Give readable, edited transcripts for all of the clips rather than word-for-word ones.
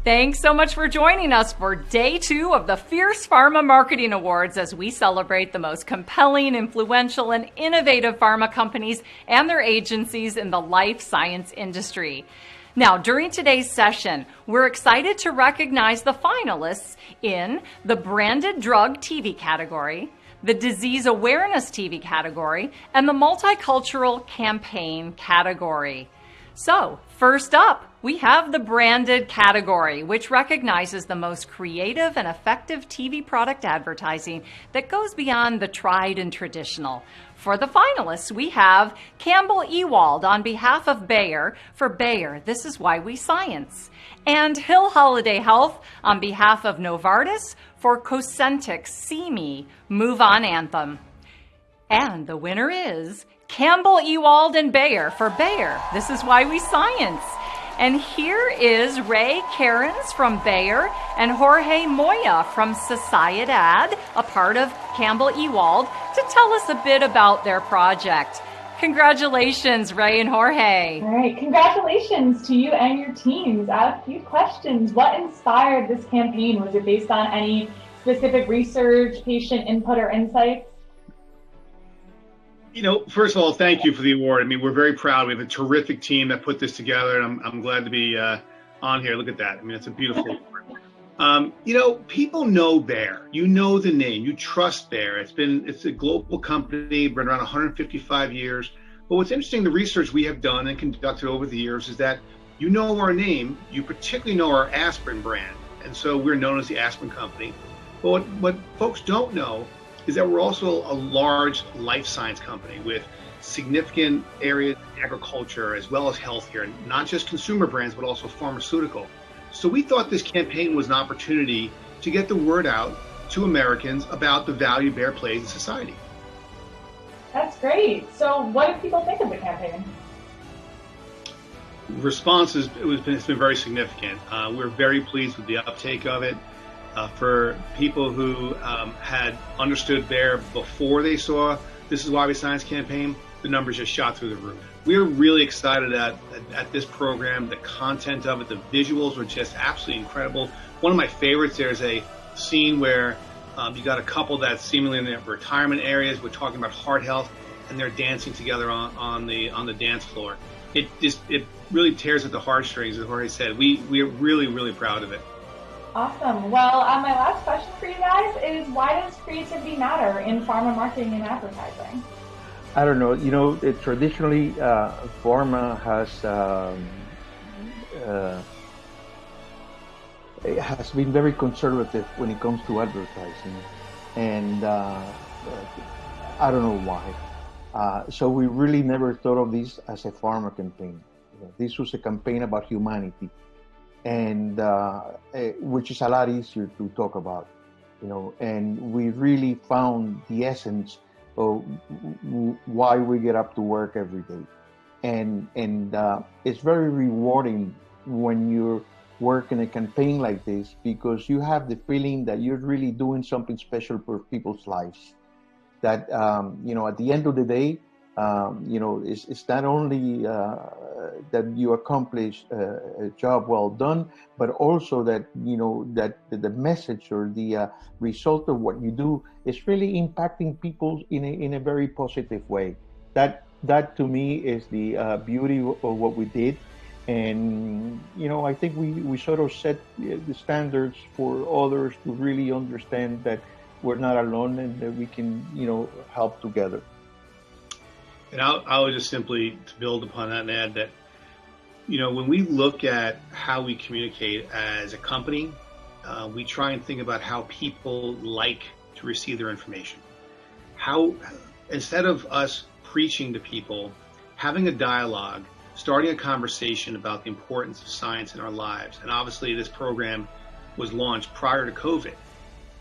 Thanks so much for joining us for day 2 of the Fierce Pharma Marketing Awards as we celebrate the most compelling, influential, and innovative pharma companies and their agencies in the life science industry. Now, during today's session, we're excited to recognize the finalists in the Branded Drug TV category, the Disease Awareness TV category, and the Multicultural Campaign category. So, first up, we have the branded category, which recognizes the most creative and effective TV product advertising that goes beyond the tried and traditional. For the finalists, we have Campbell Ewald on behalf of Bayer for Bayer, This Is Why We Science, and Hill Holiday Health on behalf of Novartis for Cosentyx See Me, Move On Anthem. And the winner is Campbell Ewald and Bayer for Bayer, This Is Why We Science. And here is Ray Cairns from Bayer and Jorge Moya from Sociedad, a part of Campbell Ewald, to tell us a bit about their project. Congratulations, Ray and Jorge. All right, congratulations to you and your teams. I have a few questions. What inspired this campaign? Was it based on any specific research, patient input, or insights? First of all, thank you for the award. I mean, we're very proud. We have a terrific team that put this together, and I'm glad to be on here. Look at that. I mean, it's a beautiful award. People know Bayer. You know the name. You trust Bayer. It's a global company, been around 155 years. But what's interesting, the research we have done and conducted over the years is that you know our name. You particularly know our aspirin brand, and so we're known as the Aspirin Company. But what folks don't know is that we're also a large life science company with significant areas in agriculture as well as healthcare, and not just consumer brands, but also pharmaceutical. So we thought this campaign was an opportunity to get the word out to Americans about the value Bayer plays in society. That's great. So what do people think of the campaign? Response it's been very significant. We're very pleased with the uptake of it. For people who had understood Bayer before they saw This Is Why We Science campaign, the numbers just shot through the roof. We're really excited at this program, the content of it, the visuals were just absolutely incredible. One of my favorites, there's a scene where you got a couple that's seemingly in their retirement areas. We're talking about heart health, and they're dancing together on the dance floor. It really tears at the heartstrings, as Jorge said. We're really, really proud of it. Awesome. Well, my last question for you guys is, why does creativity matter in pharma marketing and advertising? I don't know. Traditionally, pharma has been very conservative when it comes to advertising, and I don't know why. So we really never thought of this as a pharma campaign. This was a campaign about humanity, and which is a lot easier to talk about, and we really found the essence of why we get up to work every day, and it's very rewarding when you work in a campaign like this, because you have the feeling that you're really doing something special for people's lives, that at the end of the day, it's not only that you accomplish a job well done, but also that that the message or the result of what you do is really impacting people in a very positive way. That to me is the beauty of what we did, and I think we sort of set the standards for others to really understand that we're not alone and that we can help together. And I would just simply to build upon that and add that, when we look at how we communicate as a company, we try and think about how people like to receive their information. How, instead of us preaching to people, having a dialogue, starting a conversation about the importance of science in our lives. And obviously this program was launched prior to COVID.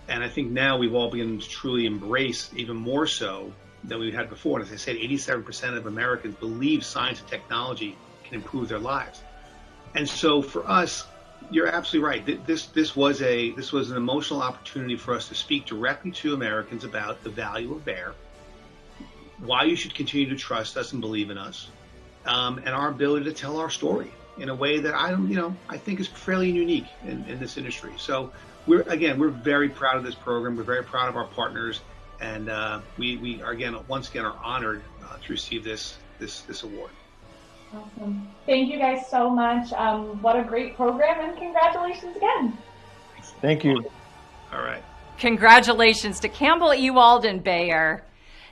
And I think now we've all begun to truly embrace, even more so than we had before. And as I said, 87% of Americans believe science and technology can improve their lives. And so for us, you're absolutely right. This was an emotional opportunity for us to speak directly to Americans about the value of Bayer, why you should continue to trust us and believe in us, and our ability to tell our story. in a way that I think is fairly unique in this industry. So we're very proud of this program. We're very proud of our partners, and we are, once again are honored to receive this award. Awesome. Thank you guys so much. What a great program, and congratulations again. Thank you. All right. Congratulations to Campbell, Ewald, and Bayer.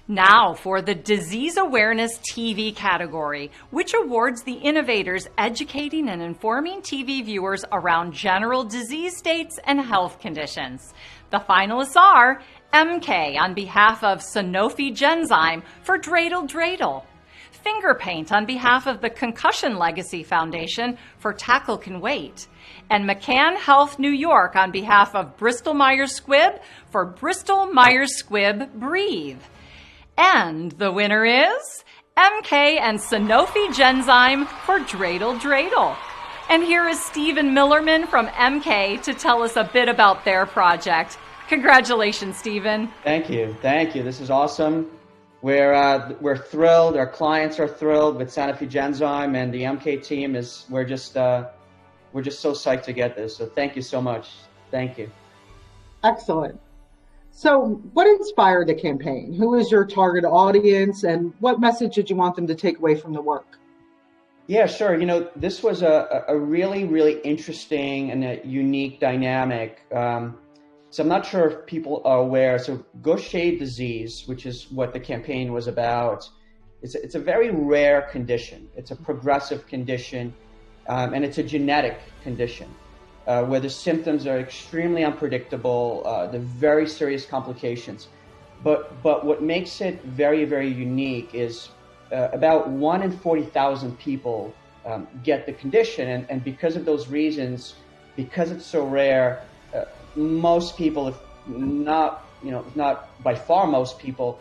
Now for the Disease Awareness TV category, which awards the innovators educating and informing TV viewers around general disease states and health conditions. The finalists are MK on behalf of Sanofi Genzyme for Dreidel Dreidel, Finger Paint on behalf of the Concussion Legacy Foundation for Tackle Can Wait, and McCann Health New York on behalf of Bristol Myers Squibb for Bristol Myers Squibb Breathe. And the winner is MK and Sanofi Genzyme for Dreidel Dreidel. And here is Stephen Millerman from MK to tell us a bit about their project. Congratulations, Stephen. Thank you. This is awesome. We're thrilled. Our clients are thrilled with Sanofi Genzyme, and the MK team we're just so psyched to get this. So thank you so much. Thank you. Excellent. So what inspired the campaign? Who is your target audience, and what message did you want them to take away from the work? Yeah, sure. This was a really, really interesting and a unique dynamic. So I'm not sure if people are aware. So Gaucher disease, which is what the campaign was about, it's a very rare condition. It's a progressive condition, and it's a genetic condition. Where the symptoms are extremely unpredictable, the very serious complications. But what makes it very, very unique is about 1 in 40,000 people get the condition. And because of those reasons, because it's so rare, most people, if not by far most people,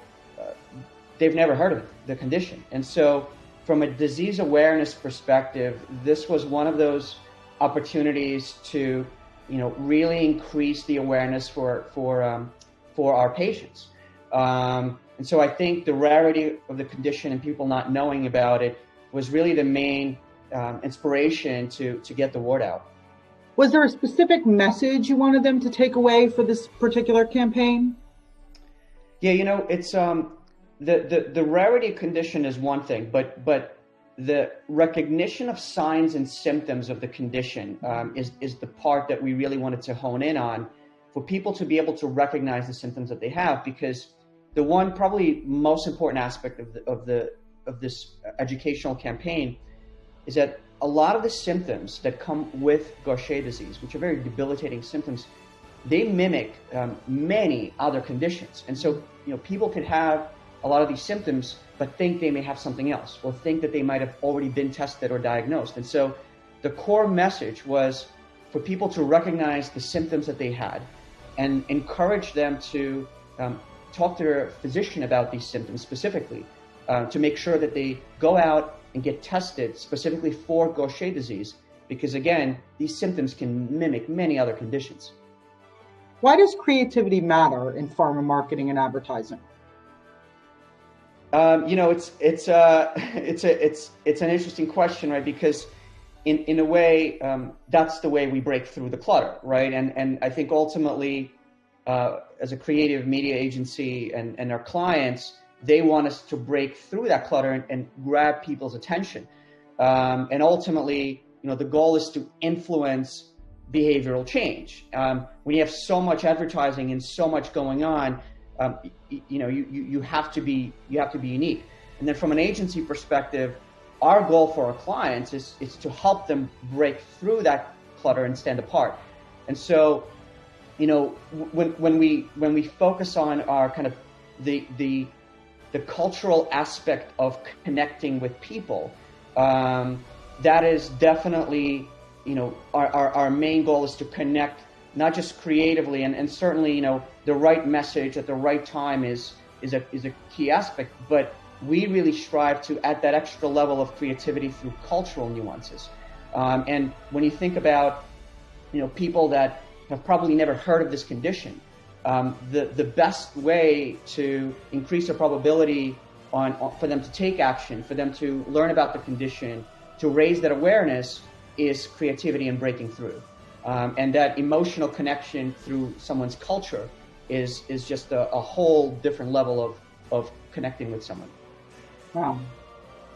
they've never heard of the condition. And so from a disease awareness perspective, this was one of those opportunities to, really increase the awareness for our patients. And so I think the rarity of the condition and people not knowing about it was really the main inspiration to get the word out. Was there a specific message you wanted them to take away for this particular campaign? Yeah, it's the rarity condition is one thing, but the recognition of signs and symptoms of the condition is the part that we really wanted to hone in on, for people to be able to recognize the symptoms that they have, because the one probably most important aspect of this educational campaign is that a lot of the symptoms that come with Gaucher disease, which are very debilitating symptoms, they mimic many other conditions. And so, people could have a lot of these symptoms, but think they may have something else, or think that they might have already been tested or diagnosed. And so the core message was for people to recognize the symptoms that they had and encourage them to talk to their physician about these symptoms specifically, to make sure that they go out and get tested specifically for Gaucher disease, because again, these symptoms can mimic many other conditions. Why does creativity matter in pharma marketing and advertising? It's an interesting question, right? Because in a way, that's the way we break through the clutter, right? And I think ultimately, as a creative media agency and our clients, they want us to break through that clutter and grab people's attention. And ultimately, the goal is to influence behavioral change. When you have so much advertising and so much going on, you have to be unique. And then from an agency perspective, our goal for our clients is to help them break through that clutter and stand apart. And so, when we focus on our kind of the cultural aspect of connecting with people, that is definitely, our main goal is to connect, not just creatively, and certainly, the right message at the right time is a key aspect, but we really strive to add that extra level of creativity through cultural nuances. And when you think about, people that have probably never heard of this condition, the best way to increase the probability for them to take action, for them to learn about the condition, to raise that awareness, is creativity and breaking through. And that emotional connection through someone's culture is just a whole different level of connecting with someone. Wow.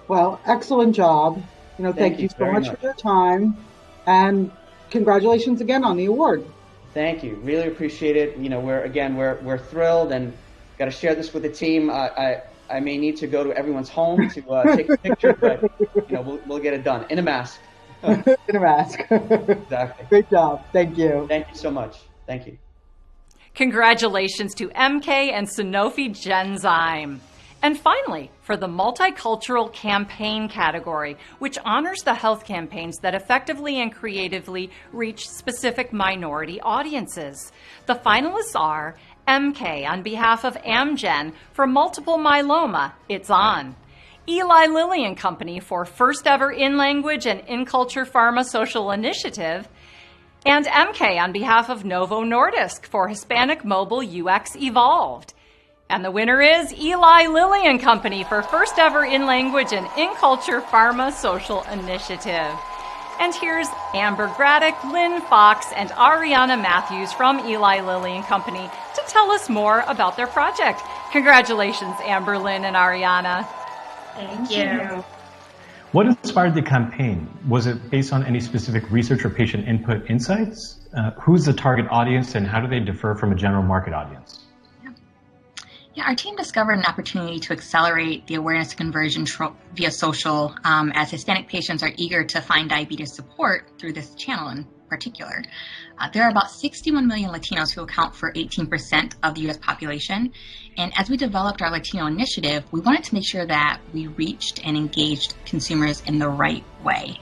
Well, excellent job. Thank you so much for your time, and congratulations again on the award. Thank you. Really appreciate it. We're thrilled, and got to share this with the team. I may need to go to everyone's home to take a picture, but we'll get it done in a mask. In a mask. Exactly. Great job. Thank you. Thank you so much. Thank you. Congratulations to MK and Sanofi Genzyme. And finally, for the Multicultural Campaign category, which honors the health campaigns that effectively and creatively reach specific minority audiences. The finalists are MK on behalf of Amgen for multiple myeloma, It's On. Eli Lilly and Company for first ever in-language and in-culture pharma social initiative. And MK on behalf of Novo Nordisk for Hispanic Mobile UX Evolved. And the winner is Eli Lilly and Company for first ever in-language and in-culture pharma social initiative. And here's Amber Graddick, Lynn Fox, and Ariana Matthews from Eli Lilly and Company to tell us more about their project. Congratulations, Amber, Lynn, and Ariana. Thank you. What inspired the campaign? Was it based on any specific research or patient input insights? Who's the target audience, and how do they differ from a general market audience? Yeah, our team discovered an opportunity to accelerate the awareness conversion via social, as Hispanic patients are eager to find diabetes support through this channel in particular. There are about 61 million Latinos who account for 18% of the U.S. population. And as we developed our Latino initiative, we wanted to make sure that we reached and engaged consumers in the right way,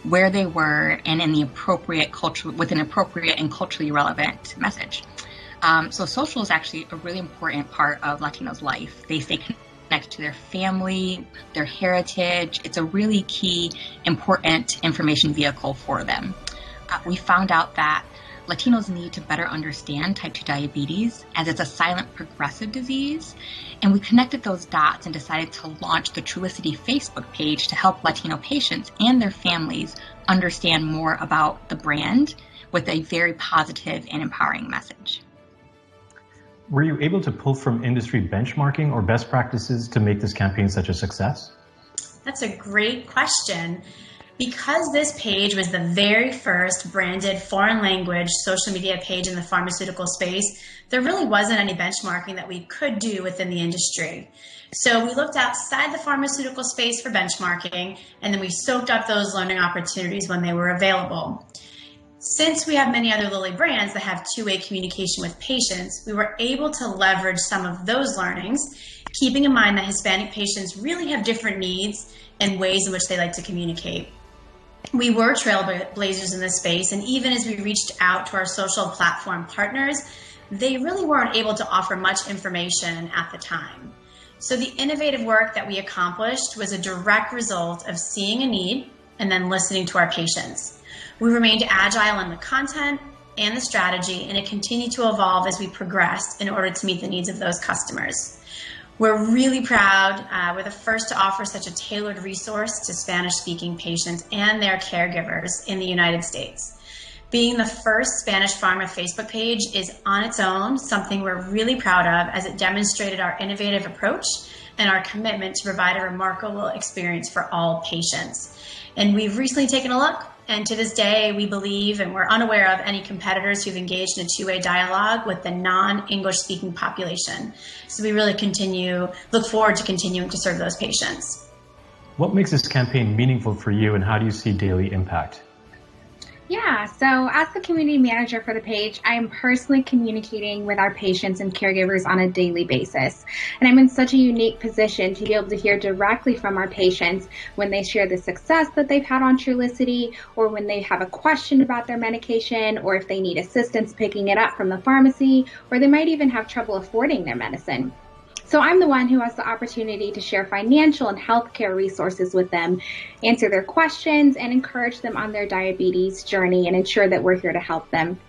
where they were, and in the appropriate culture, with an appropriate and culturally relevant message. So social is actually a really important part of Latinos' life. They stay connected to their family, their heritage. It's a really key, important information vehicle for them. We found out that Latinos need to better understand type 2 diabetes, as it's a silent progressive disease. And we connected those dots and decided to launch the Trulicity Facebook page to help Latino patients and their families understand more about the brand with a very positive and empowering message. Were you able to pull from industry benchmarking or best practices to make this campaign such a success? That's a great question. Because this page was the very first branded foreign language social media page in the pharmaceutical space, there really wasn't any benchmarking that we could do within the industry. So we looked outside the pharmaceutical space for benchmarking, and then we soaked up those learning opportunities when they were available. Since we have many other Lilly brands that have two-way communication with patients, we were able to leverage some of those learnings, keeping in mind that Hispanic patients really have different needs and ways in which they like to communicate. We were trailblazers in this space, and even as we reached out to our social platform partners, they really weren't able to offer much information at the time. So the innovative work that we accomplished was a direct result of seeing a need and then listening to our patients. We remained agile in the content and the strategy, and it continued to evolve as we progressed in order to meet the needs of those customers. We're really proud. We're the first to offer such a tailored resource to Spanish-speaking patients and their caregivers in the United States. Being the first Spanish pharma Facebook page is on its own something we're really proud of, as it demonstrated our innovative approach and our commitment to provide a remarkable experience for all patients. And we've recently taken a look, and to this day, we believe and we're unaware of any competitors who've engaged in a two-way dialogue with the non-English speaking population. So we really look forward to continuing to serve those patients. What makes this campaign meaningful for you, and how do you see daily impact? Yeah, so as the community manager for the page, I am personally communicating with our patients and caregivers on a daily basis. And I'm in such a unique position to be able to hear directly from our patients when they share the success that they've had on Trulicity, or when they have a question about their medication, or if they need assistance picking it up from the pharmacy, or they might even have trouble affording their medicine. So I'm the one who has the opportunity to share financial and healthcare resources with them, answer their questions, and encourage them on their diabetes journey, and ensure that we're here to help them.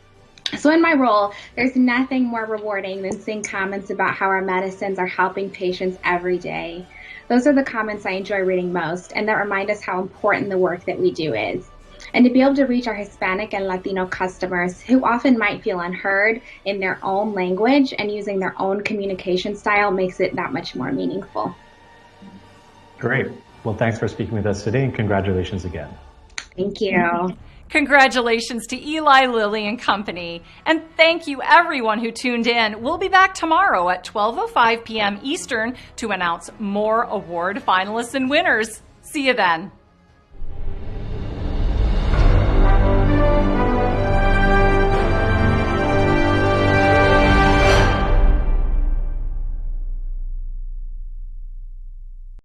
So in my role, there's nothing more rewarding than seeing comments about how our medicines are helping patients every day. Those are the comments I enjoy reading most, and that remind us how important the work that we do is. and to be able to reach our Hispanic and Latino customers who often might feel unheard in their own language, and using their own communication style makes it that much more meaningful. Great. Well, thanks for speaking with us today, and congratulations again. Thank you. Congratulations to Eli Lilly and Company. And thank you everyone who tuned in. We'll be back tomorrow at 12:05 p.m. Eastern to announce more award finalists and winners. See you then.